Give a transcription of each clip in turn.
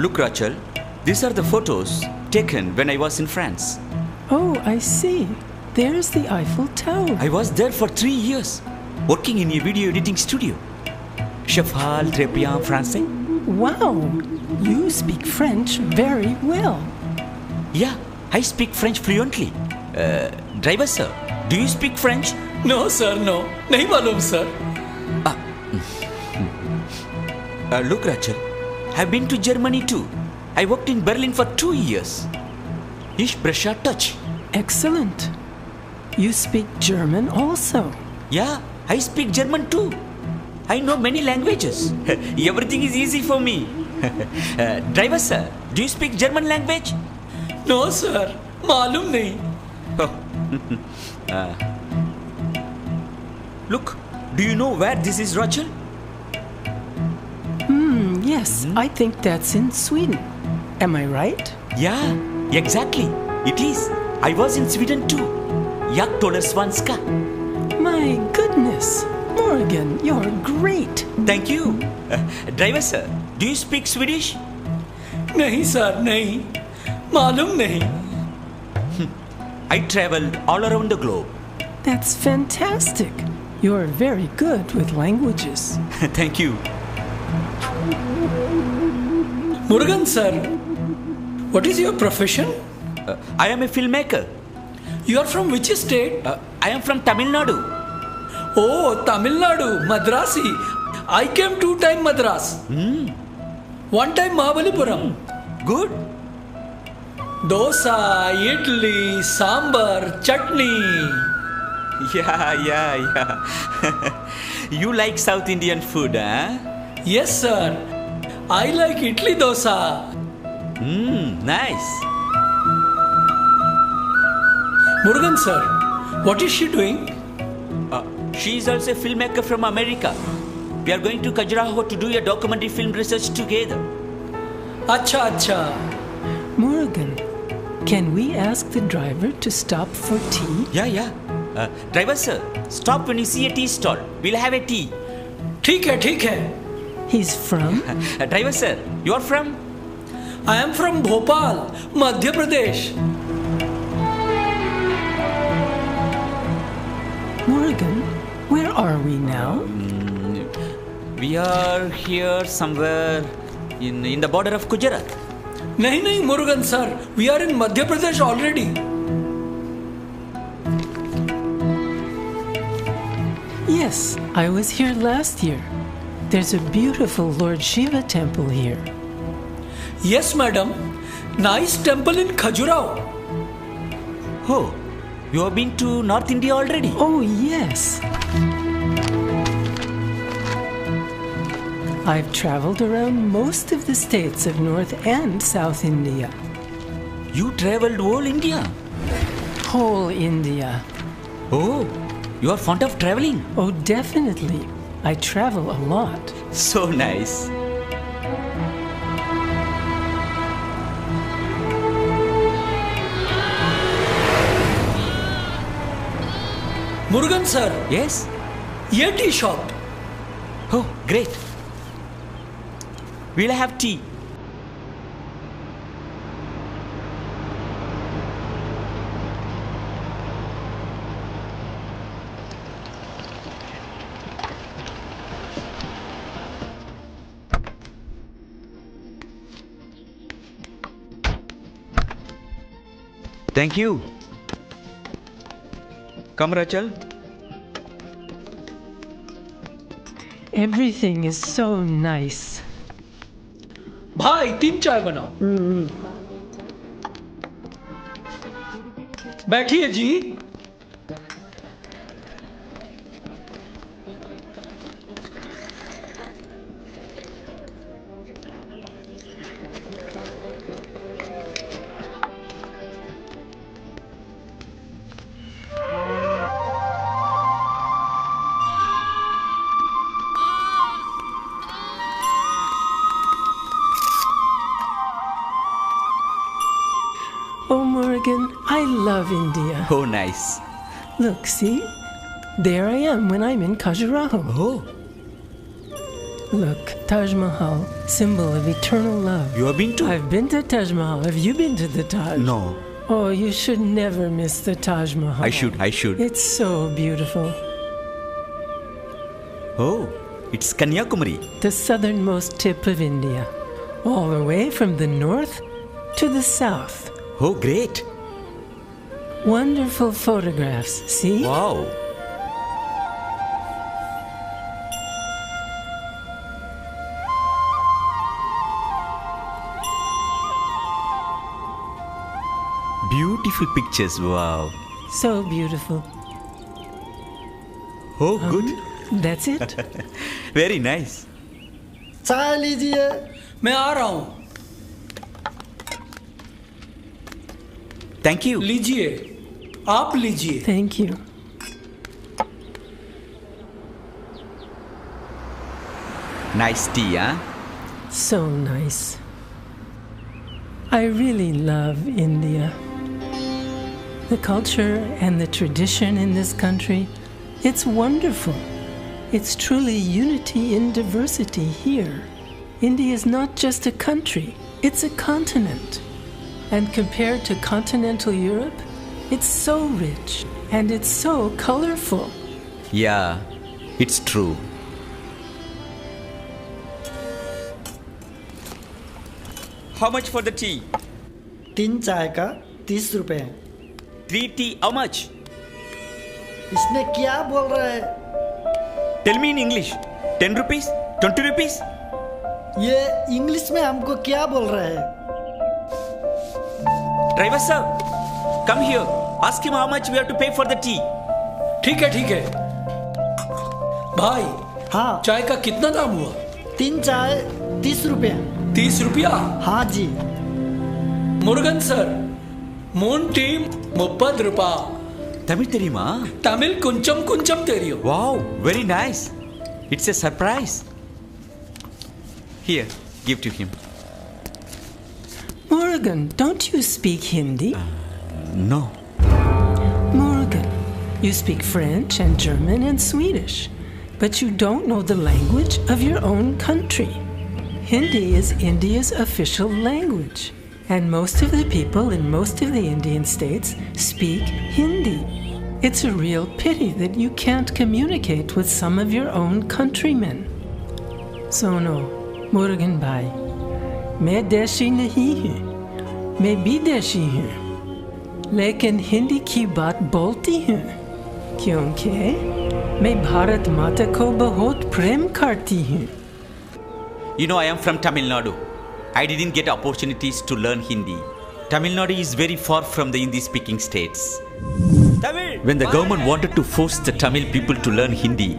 Look, Rachel, these are the photos taken when I was in France. Oh, I see. There's the Eiffel Tower. I was there for 3 years, working in a video editing studio. Je parle très bien français. Wow, you speak French very well. Yeah, I speak French fluently. Driver sir, do you speak French? No, sir, no. नहीं मालूम, sir. Look, Rachel, I've been to Germany too. I worked in Berlin for 2 years. Ich spreche Dutch. Excellent. You speak German also. Yeah, I speak German too. I know many languages. Everything is easy for me. Driver sir, do you speak German language? No, sir. मालूम नहीं. Look, do you know where this is, Rachel? Yes, I think that's in Sweden. Am I right? Yeah, exactly. It is. I was in Sweden too. Yatra Srinivassan. My goodness. Murugan, you're great. Thank you. Driver sir, do you speak Swedish? नहीं, sir, नहीं. मालूम नहीं. I traveled all around the globe. That's fantastic. You're very good with languages. Thank you. Murugan, sir, what is your profession? I am a filmmaker. You are from which state? I am from Tamil Nadu. Oh, Tamil Nadu, Madrasi. I came 2 times Madras. 1 time Mahabalipuram. Good. Dosa, idli, sambar, chutney. Yeah. You like South Indian food, huh? Yes, sir. I like idli dosa. Nice. Murugan, sir, what is she doing? She is also a filmmaker from America. We are going to Kajarahao to do a documentary film research together. Acha. Murugan, can we ask the driver to stop for tea? Yeah. Driver sir, stop when you see a tea stall. We'll have a tea. ठीक है. He's from? Driver sir, you are from? I am from Bhopal, Madhya Pradesh. Murugan, where are we now? We are here somewhere in the border of Gujarat. नहीं, Murugan, sir. We are in Madhya Pradesh already. Yes, I was here last year. There's a beautiful Lord Shiva temple here. Yes, madam. Nice temple in Kajarahao. Oh, you have been to North India already? Oh, yes. I've traveled around most of the states of North and South India. You traveled whole India? Whole India. Oh, you are fond of traveling? Oh, definitely. I travel a lot. So nice. Murugan, sir. Yes? ये T shop. Oh, great. We'll have tea. Thank you. Come, Rachel. Everything is so nice. भाई 3 चाय बनाओ. बैठिए जी. Oh, Murugan, I love India. Oh, nice. Look, see? There I am when I'm in Kajarahao. Oh. Look, Taj Mahal, symbol of eternal love. You have been to? I've been to Taj Mahal. Have you been to the Taj? No. Oh, you should never miss the Taj Mahal. I should. It's so beautiful. Oh, it's Kanyakumari. The southernmost tip of India. All the way from the north to the south. Oh, great. Wonderful photographs, see? Wow. Beautiful pictures, wow. So beautiful. Oh, good. That's it? Very nice. चाय लीजिए। मैं आ रहा हूँ। Thank you. लीजिए, आप लीजिए। Thank you. Nice tea, huh? So nice. I really love India. The culture and the tradition in this country, it's wonderful. It's truly unity in diversity here. India is not just a country, it's a continent. And compared to continental Europe, it's so rich and it's so colorful. Yeah, it's true. How much for the tea? 3 चाय का 30 रुपए। 3 tea, how much? इसमें क्या बोल रहा है? Tell me in English. 10 rupees? 20 rupees? ये English में हमको क्या बोल रहा है? Driver sir, come here. Ask him how much we have to pay for the tea. ठीक है। भाई, हाँ, चाय का कितना दाम हुआ? 3 चाय 30 रुपए। 30 रुपया? हाँ जी। मुरुगन सर, 3 टी 30 रुपया। Tamil தெரியுமா? Tamil கொஞ்சம் தெரியும். Wow, very nice. It's a surprise. Here, give to him. Murugan, don't you speak Hindi? No. Murugan, you speak French and German and Swedish, but you don't know the language of your own country. Hindi is India's official language, and most of the people in most of the Indian states speak Hindi. It's a real pity that you can't communicate with some of your own countrymen. So no, Murugan bhai, मैं देशी नहीं हूँ, मैं विदेशी हूँ, लेकिन हिंदी की बात बोलती हूँ, क्योंकि मैं भारत माता को बहुत प्रेम करती हूँ. You know, I am from Tamil Nadu. I didn't get opportunities to learn Hindi. Tamil Nadu is very far from the Hindi-speaking states. When the government wanted to force the Tamil people to learn Hindi,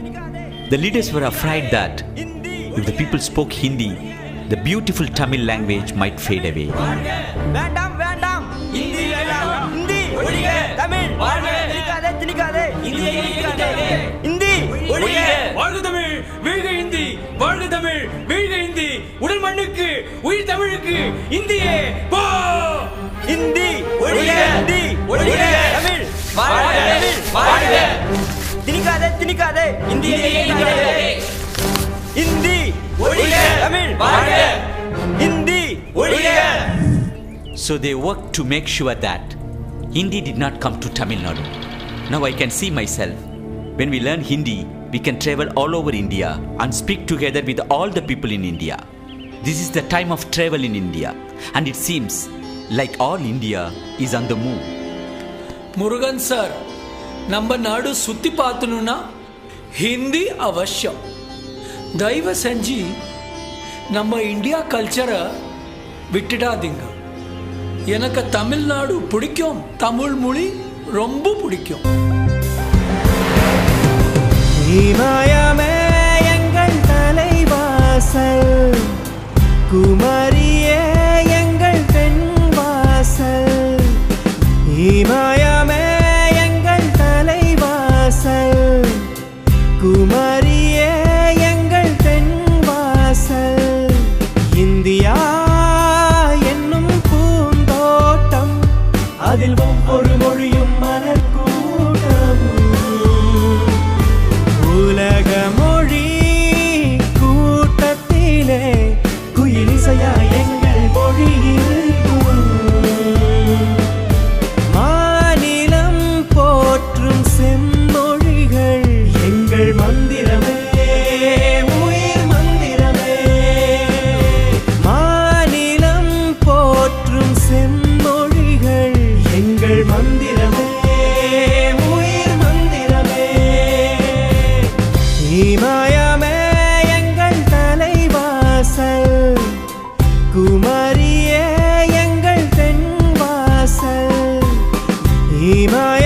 the leaders were afraid that if the people spoke Hindi, the beautiful Tamil language might fade away. வேண்டாம் ஹிந்தி வேண்டாம் ஹிந்தி ஒழிக தமிழ் வாழ்க திணிக்காதே ஹிந்தி ஒழிக வாழ்க தமிழ் வீழ்க ஹிந்தி வாழ்க தமிழ் வீழ்க ஹிந்தி உடல் மண்ணுக்கு உயிர் தமிழுக்கு இந்தியே போ ஹிந்தி ஒழிக தமிழ் வாழ்க திணிக்காதே ஹிந்தி ஒழிக தமிழ் வாழ்க ஹிந்தி ஒழிக. So they worked to make sure that Hindi did not come to Tamil Nadu. Now I can see myself. When we learn Hindi, we can travel all over India and speak together with all the people in India. This is the time of travel in India, and it seems like all India is on the move. Murugan sir, நம்ம நாடு சுத்தி பார்த்தணும்னா ஹிந்தி அவசியம். தயவு செஞ்சு நம்ம India கல்ச்சரை விட்டுடாதீங்க. எனக்கு தமிழ்நாடு பிடிக்கும், தமிழ் மொழி ரொம்ப பிடிக்கும். இமயமே எங்கள் தலைவாசல், குமரியே எங்கள் பெண் வாசல். இமயமே எங்கள் தலைவாசல், குமரியே எங்கள் பெண் வாசல். இந்தியா என்னும் பூந்தோட்டம், அதில் ஒவ்வொரு மொழியும் மலர் கூட்டம். உலக மொழி கூட்டத்தில் மாய